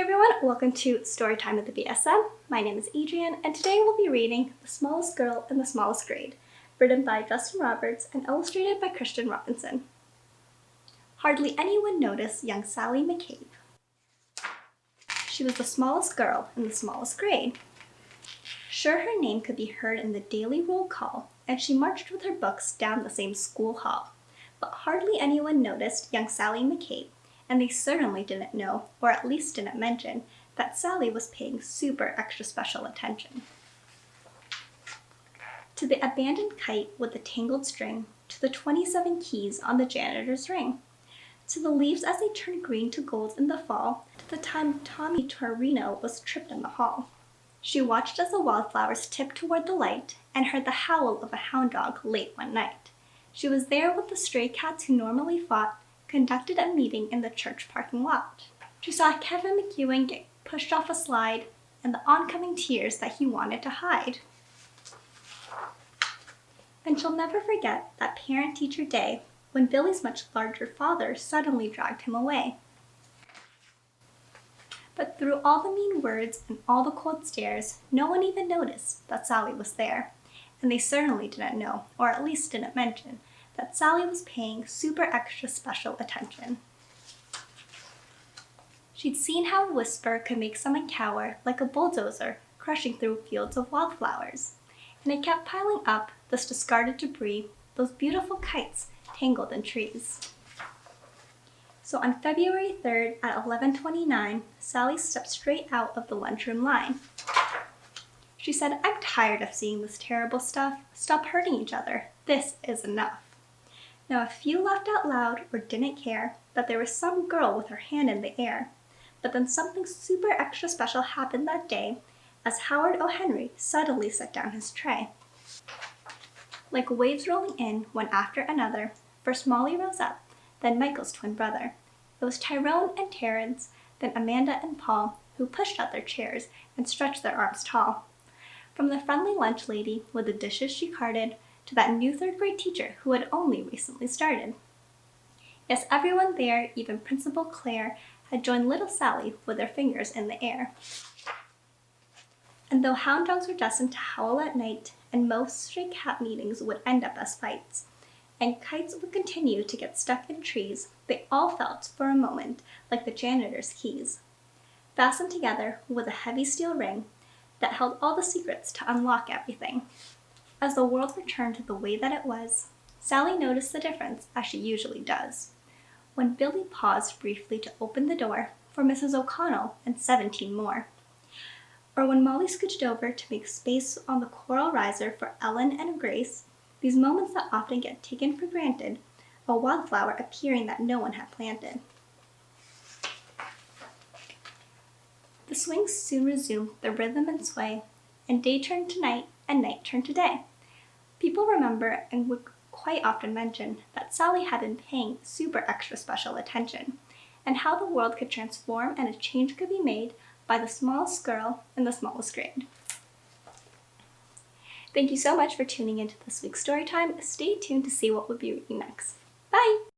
everyone, welcome to Storytime at the BSM. My name is Adrienne, and today we'll be reading The Smallest Girl in the Smallest Grade, written by Justin Roberts and illustrated by Christian Robinson. Hardly anyone noticed young Sally McCabe. She was the smallest girl in the smallest grade. Sure, her name could be heard in the daily roll call, and she marched with her books down the same school hall. But hardly anyone noticed young Sally McCabe, and they certainly didn't know, or at least didn't mention, that Sally was paying super extra special attention. To the abandoned kite with the tangled string, to the 27 keys on the janitor's ring, to the leaves as they turned green to gold in the fall, to the time Tommy Torino was tripped in the hall. She watched as the wildflowers tipped toward the light and heard the howl of a hound dog late one night. She was there with the stray cats who normally fought, conducted a meeting in the church parking lot. She saw Kevin McEwen get pushed off a slide and the oncoming tears that he wanted to hide. And she'll never forget that parent-teacher day when Billy's much larger father suddenly dragged him away. But through all the mean words and all the cold stares, no one even noticed that Sally was there. And they certainly didn't know, or at least didn't mention, that Sally was paying super extra special attention. She'd seen how a whisper could make someone cower like a bulldozer crushing through fields of wildflowers. And it kept piling up, this discarded debris, those beautiful kites tangled in trees. So on February 3rd at 11:29, Sally stepped straight out of the lunchroom line. She said, "I'm tired of seeing this terrible stuff. Stop hurting each other. This is enough." Now a few laughed out loud or didn't care that there was some girl with her hand in the air. But then something super extra special happened that day as Howard O. Henry suddenly set down his tray. Like waves rolling in one after another, first Molly rose up, then Michael's twin brother. It was Tyrone and Terrence, then Amanda and Paul, who pushed out their chairs and stretched their arms tall. From the friendly lunch lady with the dishes she carted, to that new third-grade teacher who had only recently started. Yes, everyone there, even Principal Claire, had joined little Sally with their fingers in the air. And though hound dogs were destined to howl at night, and most stray cat meetings would end up as fights, and kites would continue to get stuck in trees, they all felt, for a moment, like the janitor's keys, fastened together with a heavy steel ring that held all the secrets to unlock everything. As the world returned to the way that it was, Sally noticed the difference, as she usually does. When Billy paused briefly to open the door for Mrs. O'Connell and 17 more. Or when Molly scooched over to make space on the coral riser for Ellen and Grace, these moments that often get taken for granted, a wildflower appearing that no one had planted. The swings soon resumed their rhythm and sway, and day turned to night and night turned to day. People remember and would quite often mention that Sally had been paying super extra special attention, and how the world could transform and a change could be made by the smallest girl in the smallest grade. Thank you so much for tuning into this week's Storytime. Stay tuned to see what we'll be reading next. Bye!